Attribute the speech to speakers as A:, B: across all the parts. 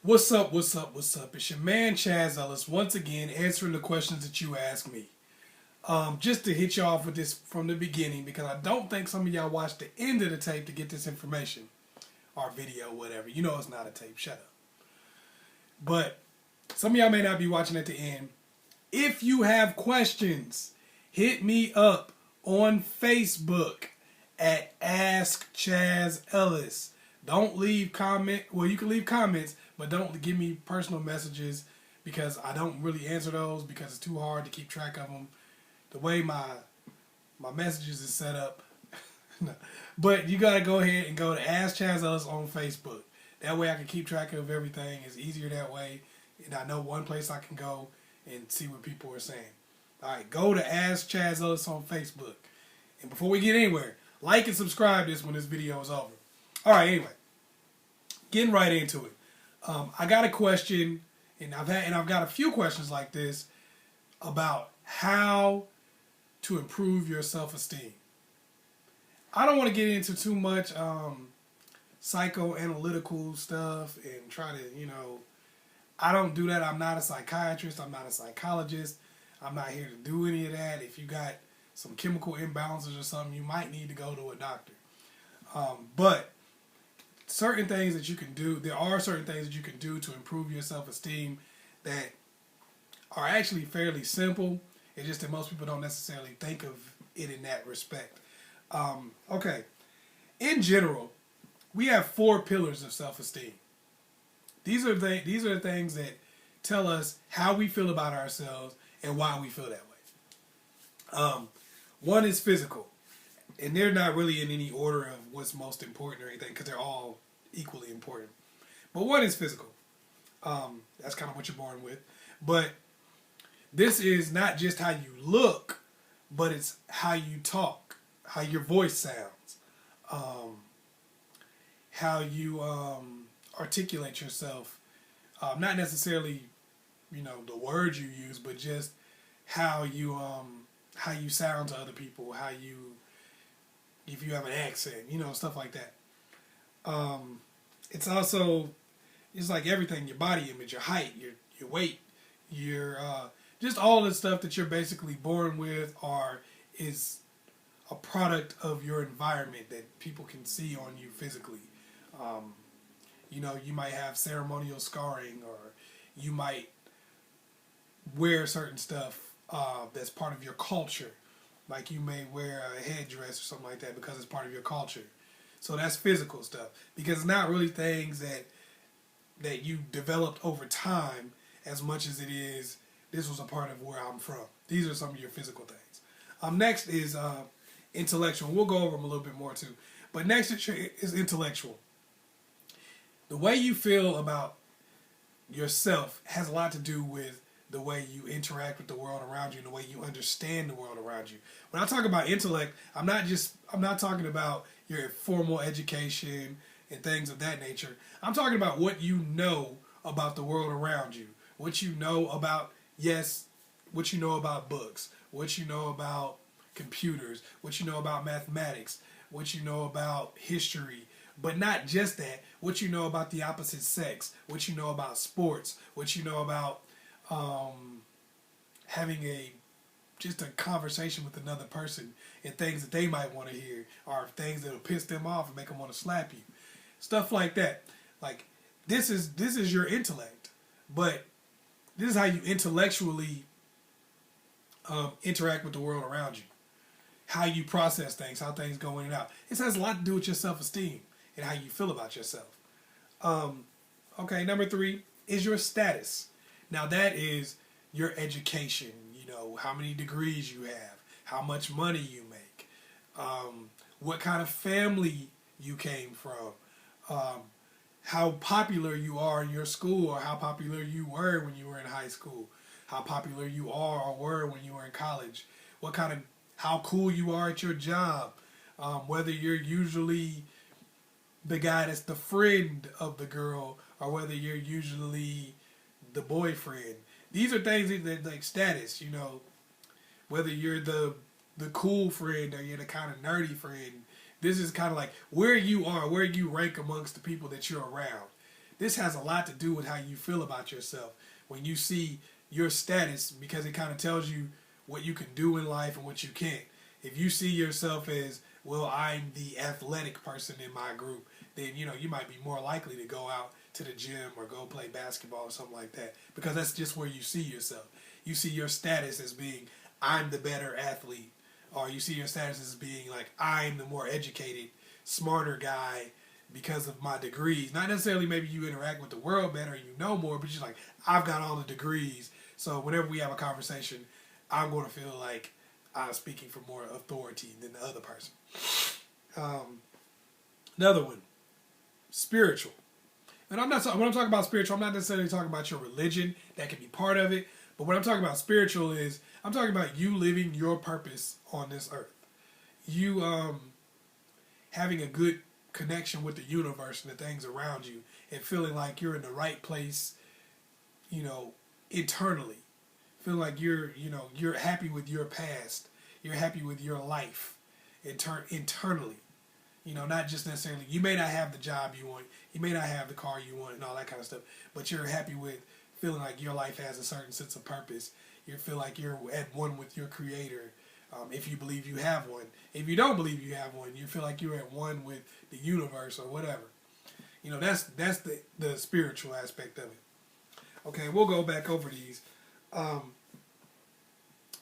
A: What's up, what's up, what's up? It's your man ChazzEllis once again answering the questions that you asked me. Just to hit you off with this from the beginning because I don't think some of y'all watched the end of the tape to get this information. Or video, whatever. You know it's not a tape, shut up. But some of y'all may not be watching at the end. If you have questions, hit me up on Facebook at AskChazzEllis. Don't leave comment. Well, you can leave comments, but don't give me personal messages because I don't really answer those because it's too hard to keep track of them. The way my messages is set up. No. But you gotta go ahead and go to AskChazzEllis on Facebook. That way I can keep track of everything. It's easier that way, and I know one place I can go and see what people are saying. All right, go to AskChazzEllis on Facebook. And before we get anywhere, like and subscribe this when this video is over. All right, anyway, getting right into it. I got a question, and I've got a few questions like this about how to improve your self-esteem. I don't want to get into too much psychoanalytical stuff and try to, I don't do that. I'm not a psychiatrist. I'm not a psychologist. I'm not here to do any of that. If you got some chemical imbalances or something, you might need to go to a doctor. But certain things that you can do, there are certain things that you can do to improve your self-esteem that are actually fairly simple. It's just that most people don't necessarily think of it in that respect. Okay. In general, we have 4 pillars of self-esteem. These are the things that tell us how we feel about ourselves and why we feel that way. One is physical. And they're not really in any order of what's most important or anything because they're all equally important. But one is physical. That's kind of what you're born with. But this is not just how you look, but it's how you talk, how your voice sounds, how you articulate yourself. Not necessarily, the words you use, but just how you sound to other people, if you have an accent, stuff like that. It's like everything, your body image, your height, your weight, your just all the stuff that you're basically born with is a product of your environment that people can see on you physically. You might have ceremonial scarring, or you might wear certain stuff that's part of your culture. Like you may wear a headdress or something like that because it's part of your culture. So that's physical stuff. Because it's not really things that you developed over time as much as it is, this was a part of where I'm from. These are some of your physical things. Next is intellectual. We'll go over them a little bit more too. But next is intellectual. The way you feel about yourself has a lot to do with the way you interact with the world around you and the way you understand the world around you. When I talk about intellect, I'm not talking about your formal education and things of that nature. I'm talking about what you know about the world around you. What you know about, what you know about books, what you know about computers, what you know about mathematics, what you know about history, but not just that, what you know about the opposite sex, what you know about sports, what you know about having just a conversation with another person and things that they might want to hear, or things that will piss them off and make them want to slap you. Stuff like that. Like, this is your intellect, but this is how you intellectually interact with the world around you. How you process things, how things go in and out. It has a lot to do with your self-esteem and how you feel about yourself. Okay, number 3 is your status. Now that is your education, how many degrees you have, how much money you make, what kind of family you came from, how popular you are in your school, or how popular you were when you were in high school, how popular you are or were when you were in college, how cool you are at your job, whether you're usually the guy that's the friend of the girl or whether you're usually the boyfriend. These are things that like status, whether you're the cool friend or you're the kind of nerdy friend. This is kind of like where you are, where you rank amongst the people that you're around. this has a lot to do with how you feel about yourself. When you see your status, because it kind of tells you what you can do in life and what you can't. If you see yourself as, well, I'm the athletic person in my group, then, you know, you might be more likely to go out to the gym or go play basketball or something like that, because that's just where you see yourself. You see your status as being, I'm the better athlete, or you see your status as being like, I'm the more educated, smarter guy because of my degrees. Not necessarily maybe you interact with the world better and you know more, but you're like, I've got all the degrees, so whenever we have a conversation, I'm going to feel like I'm speaking for more authority than the other person. Another one, spiritual. And when I'm talking about spiritual, I'm not necessarily talking about your religion. That can be part of it. But what I'm talking about spiritual is, I'm talking about you living your purpose on this earth. You having a good connection with the universe and the things around you, and feeling like you're in the right place, you know, internally. Feel like you're happy with your past. You're happy with your life internally. You know, not just necessarily, you may not have the job you want, you may not have the car you want and all that kind of stuff, but you're happy with feeling like your life has a certain sense of purpose. You feel like you're at one with your creator, if you believe you have one. If you don't believe you have one, you feel like you're at one with the universe or whatever. You know, that's the spiritual aspect of it. Okay, we'll go back over these.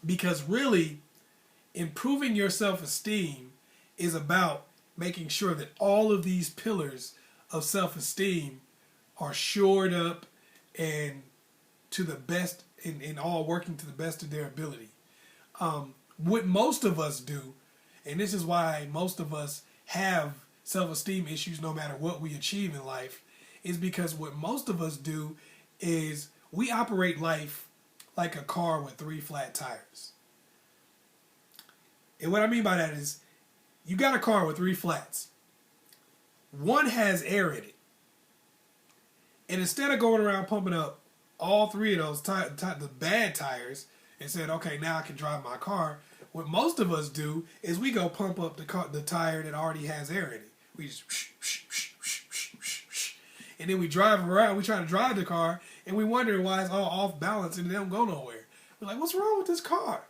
A: Because really, improving your self-esteem is about making sure that all of these pillars of self-esteem are shored up and to the best, and all working to the best of their ability. What most of us do, and this is why most of us have self-esteem issues no matter what we achieve in life, is because what most of us do is we operate life like a car with 3 flat tires. And what I mean by that is, you got a car with 3 flats. One has air in it. And instead of going around pumping up all 3 of those the bad tires and saying, okay, now I can drive my car, what most of us do is we go pump up the tire that already has air in it. We just and then we drive around, we try to drive the car, and we wonder why it's all off balance and it don't go nowhere. We're like, what's wrong with this car?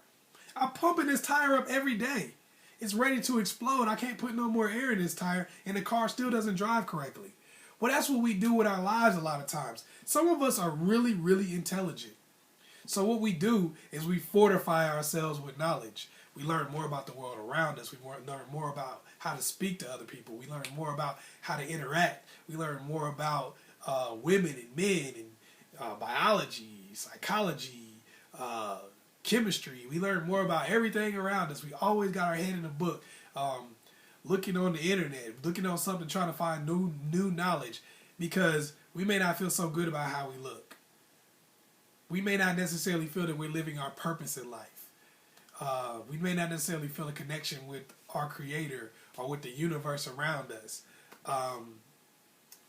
A: I'm pumping this tire up every day. It's ready to explode. I can't put no more air in this tire, and the car still doesn't drive correctly. Well, that's what we do with our lives a lot of times. Some of us are really, really intelligent. So what we do is we fortify ourselves with knowledge. We learn more about the world around us. We learn more about how to speak to other people. We learn more about how to interact. We learn more about women and men and biology, psychology, chemistry. We learn more about everything around us. We always got our head in a book, looking on the internet, looking on something, trying to find new knowledge, because we may not feel so good about how we look. We may not necessarily feel that we're living our purpose in life. We may not necessarily feel a connection with our creator or with the universe around us.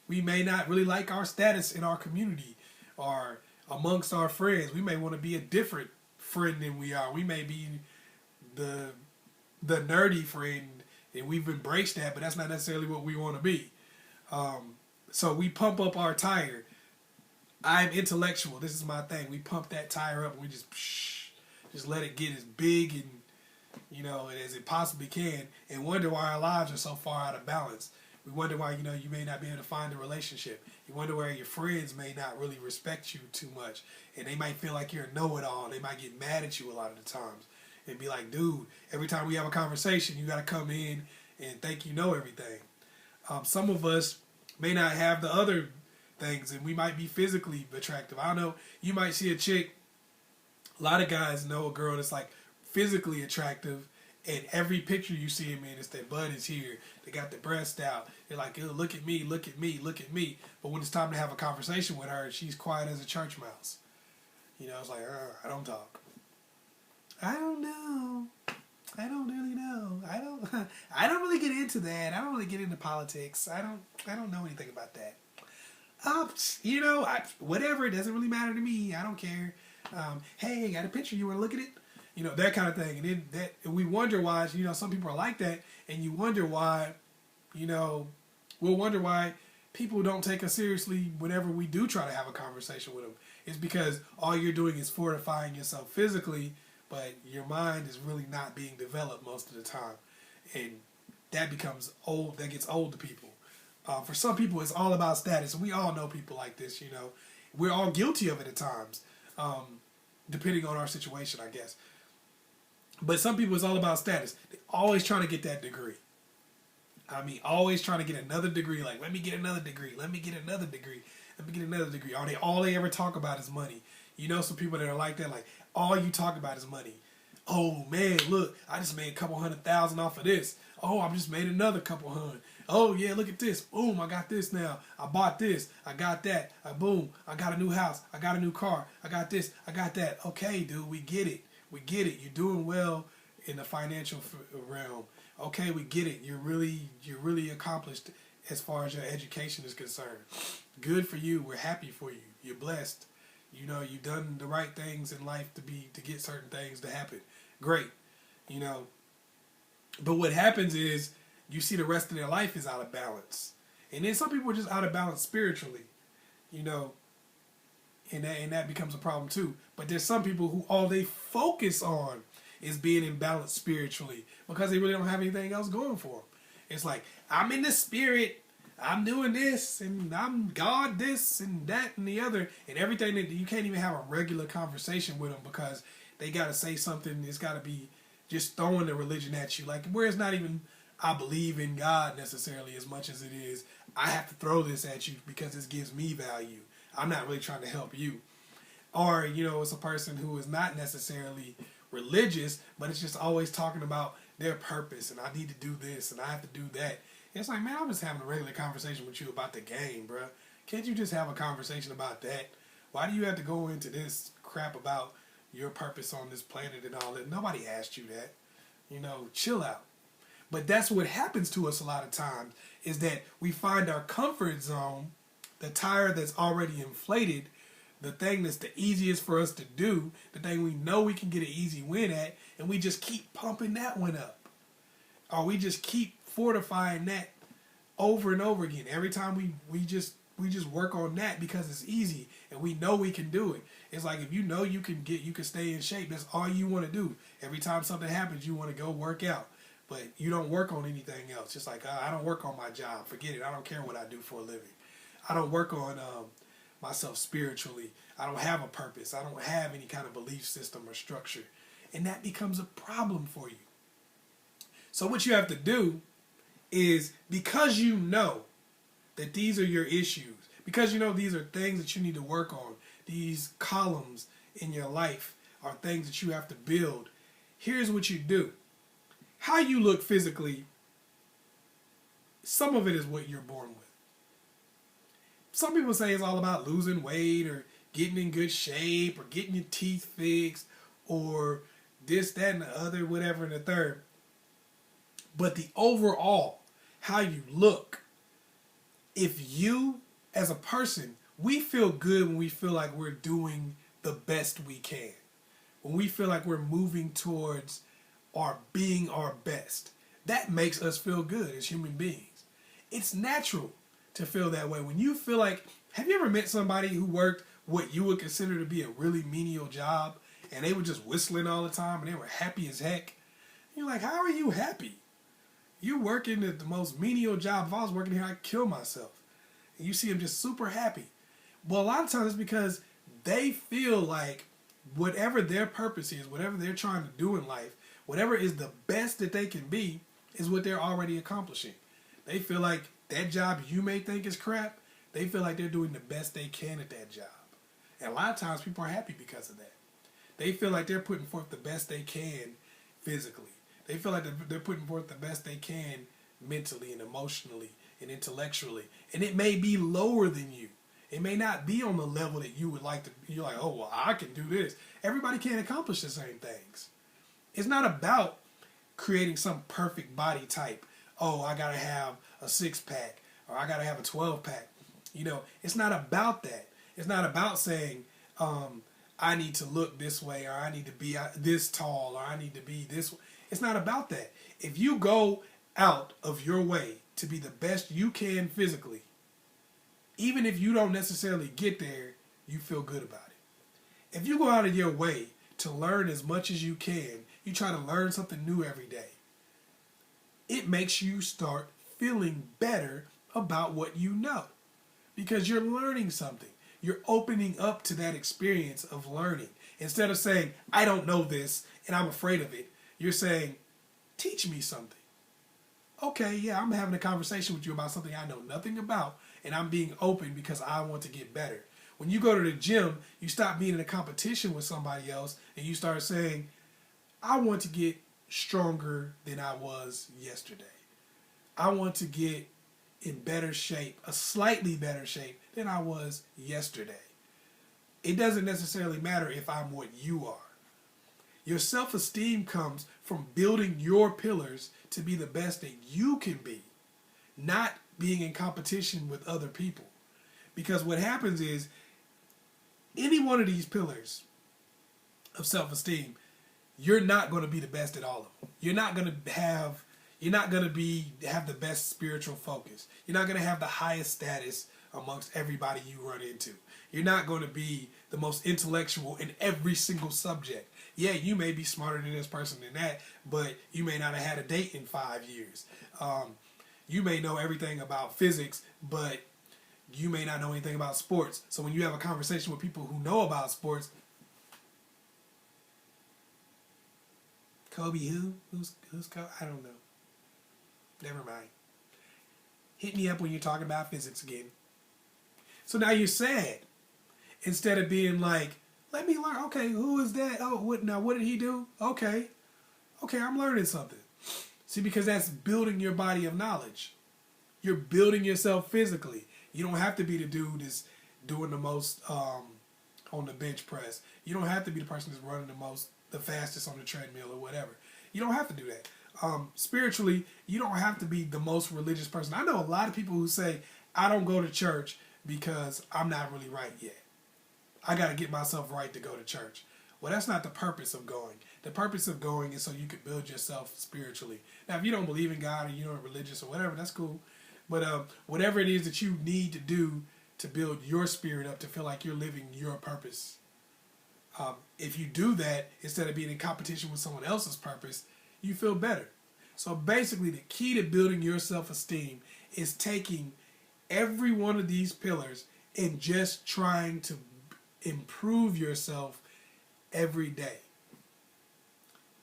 A: We may not really like our status in our community or amongst our friends. We may want to be a different friend than we are. We may be the nerdy friend, and we've embraced that, but that's not necessarily what we want to be. So we pump up our tire. I'm intellectual. This is my thing. We pump that tire up and we just let it get as big and, you know, as it possibly can, and wonder why our lives are so far out of balance. We wonder why, you know, you may not be able to find a relationship. You wonder why your friends may not really respect you too much, and they might feel like you're a know-it-all. They might get mad at you a lot of the times and be like, dude, every time we have a conversation, you got to come in and think you know everything. Some of us may not have the other things, and we might be physically attractive. I don't know. You might see a chick. A lot of guys know a girl that's like physically attractive, and every picture you see him in, it's their butt is here. They got their breast out. They're like, oh, look at me, look at me, look at me. But when it's time to have a conversation with her, she's quiet as a church mouse. You know, it's like, I don't talk. I don't know. I don't really know. I don't really get into that. I don't really get into politics. I don't know anything about that. You know, whatever. It doesn't really matter to me. I don't care. Hey, I got a picture. You want to look at it? You know, that kind of thing. And then we wonder why, you know, some people are like that. And you wonder why, you know, we'll wonder why people don't take us seriously whenever we do try to have a conversation with them. It's because all you're doing is fortifying yourself physically, but your mind is really not being developed most of the time. And that becomes old, that gets old to people. For some people, it's all about status. We all know people like this, you know. We're all guilty of it at times, depending on our situation, I guess. But some people, it's all about status. They're always trying to get that degree. I mean, always trying to get another degree. Like, let me get another degree. Let me get another degree. Let me get another degree. All they ever talk about is money. You know some people that are like that. Like, all you talk about is money. Oh, man, look, I just made a couple $100,000 off of this. Oh, I just made another couple hundred. Oh, yeah, look at this. Boom, I got this now. I bought this. I got that. Boom, I got a new house. I got a new car. I got this. I got that. Okay, dude, we get it. We get it. You're doing well in the financial realm. Okay, we get it. You're really accomplished as far as your education is concerned. Good for you. We're happy for you. You're blessed. You know, you've done the right things in life to get certain things to happen. Great. You know. But what happens is you see the rest of their life is out of balance. And then some people are just out of balance spiritually. You know. And that becomes a problem too. But there's some people who all they focus on is being in balance spiritually because they really don't have anything else going for them. It's like, I'm in the spirit, I'm doing this, and I'm God this and that and the other, and everything that you can't even have a regular conversation with them because they got to say something. It's got to be just throwing the religion at you, like where it's not even I believe in God necessarily as much as it is I have to throw this at you because this gives me value. I'm not really trying to help you. Or, you know, it's a person who is not necessarily religious, but it's just always talking about their purpose and I need to do this and I have to do that. It's like, man, I'm just having a regular conversation with you about the game, bro. Can't you just have a conversation about that? Why do you have to go into this crap about your purpose on this planet and all that? Nobody asked you that. You know, chill out. But that's what happens to us a lot of times, is that we find our comfort zone, the tire that's already inflated, the thing that's the easiest for us to do, the thing we know we can get an easy win at, and we just keep pumping that one up. Or we just keep fortifying that over and over again. Every time we just work on that because it's easy and we know we can do it. It's like if you know you can stay in shape, that's all you want to do. Every time something happens, you want to go work out. But you don't work on anything else. Just like, I don't work on my job. Forget it. I don't care what I do for a living. I don't work on myself spiritually. I don't have a purpose. I don't have any kind of belief system or structure. And that becomes a problem for you. So what you have to do is, because you know that these are your issues, because you know these are things that you need to work on, these columns in your life are things that you have to build, here's what you do. How you look physically, some of it is what you're born with. Some people say it's all about losing weight or getting in good shape or getting your teeth fixed or this, that, and the other, whatever, and the third. But the overall, how you look, if you, as a person, we feel good when we feel like we're doing the best we can. When we feel like we're moving towards being our best. That makes us feel good as human beings. It's natural to feel that way. When you feel like, have you ever met somebody who worked what you would consider to be a really menial job and they were just whistling all the time and they were happy as heck? You're like, how are you happy? You're working at the most menial job. If I was working here, I'd kill myself. And you see them just super happy. Well, a lot of times it's because they feel like whatever their purpose is, whatever they're trying to do in life, whatever is the best that they can be is what they're already accomplishing. They feel like that job you may think is crap, they feel like they're doing the best they can at that job. And a lot of times people are happy because of that. They feel like they're putting forth the best they can physically. They feel like they're putting forth the best they can mentally and emotionally and intellectually. And it may be lower than you. It may not be on the level that you would like to. You're like, oh, well, I can do this. Everybody can't accomplish the same things. It's not about creating some perfect body type. Oh, I got to have a 6-pack or I got to have a 12-pack. You know, it's not about that. It's not about saying, I need to look this way or I need to be this tall or I need to be this way. It's not about that. If you go out of your way to be the best you can physically, even if you don't necessarily get there, you feel good about it. If you go out of your way to learn as much as you can, you try to learn something new every day, it makes you start feeling better about what you know because you're learning something. You're opening up to that experience of learning. Instead of saying, I don't know this and I'm afraid of it, you're saying, teach me something. Okay, yeah, I'm having a conversation with you about something I know nothing about, and I'm being open because I want to get better. When you go to the gym, you stop being in a competition with somebody else, and you start saying, I want to get stronger than I was yesterday. I want to get in better shape, a slightly better shape than I was yesterday. It doesn't necessarily matter if I'm what you are. Your self-esteem comes from building your pillars to be the best that you can be, not being in competition with other people. Because what happens is, any one of these pillars of self-esteem, you're not going to be the best at all of them. You're not going to have the best spiritual focus. You're not going to have the highest status amongst everybody you run into. You're not going to be the most intellectual in every single subject. Yeah, you may be smarter than this person than that, but you may not have had a date in 5 years. You may know everything about physics, but you may not know anything about sports. So when you have a conversation with people who know about sports, Kobe who? Who's Kobe? I don't know. Never mind. Hit me up when you're talking about physics again. So now you're sad. Instead of being like, let me learn. Okay, who is that? Oh, what did he do? Okay, I'm learning something. See, because that's building your body of knowledge. You're building yourself physically. You don't have to be the dude that's doing the most on the bench press. You don't have to be the person that's running the fastest on the treadmill or whatever. You don't have to do that. Spiritually, you don't have to be the most religious person. I know a lot of people who say, I don't go to church because I'm not really right yet. I got to get myself right to go to church. Well, that's not the purpose of going. The purpose of going is so you can build yourself spiritually. Now, if you don't believe in God or you're not religious or whatever, that's cool. But whatever it is that you need to do to build your spirit up to feel like you're living your purpose, if you do that, instead of being in competition with someone else's purpose, you feel better. So basically, the key to building your self-esteem is taking every one of these pillars and just trying to improve yourself every day.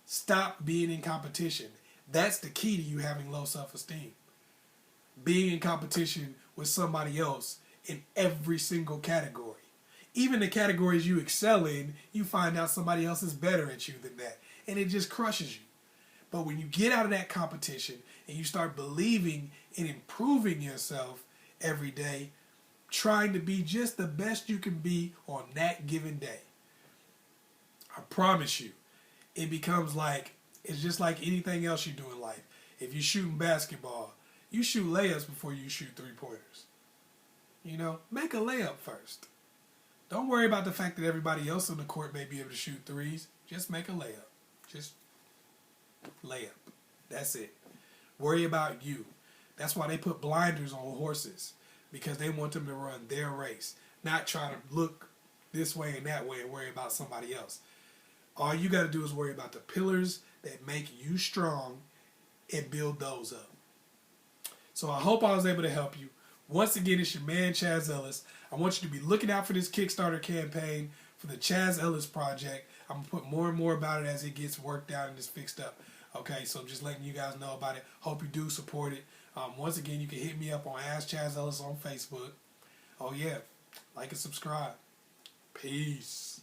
A: Stop being in competition. That's the key to you having low self-esteem. Being in competition with somebody else in every single category. Even the categories you excel in, you find out somebody else is better at you than that. And it just crushes you. But when you get out of that competition and you start believing in improving yourself every day, trying to be just the best you can be on that given day, I promise you, it becomes like, it's just like anything else you do in life. If you're shooting basketball, you shoot layups before you shoot three-pointers. Make a layup first. Don't worry about the fact that everybody else on the court may be able to shoot threes. Just make a layup. Just layup. That's it. Worry about you. That's why they put blinders on horses, because they want them to run their race, not try to look this way and that way and worry about somebody else. All you got to do is worry about the pillars that make you strong and build those up. So I hope I was able to help you. Once again, it's your man, ChazzEllis. I want you to be looking out for this Kickstarter campaign for the ChazzEllis project. I'm going to put more and more about it as it gets worked out and is fixed up. Okay, so just letting you guys know about it. Hope you do support it. Once again, you can hit me up on AskChazzEllis on Facebook. Oh, yeah. Like and subscribe. Peace.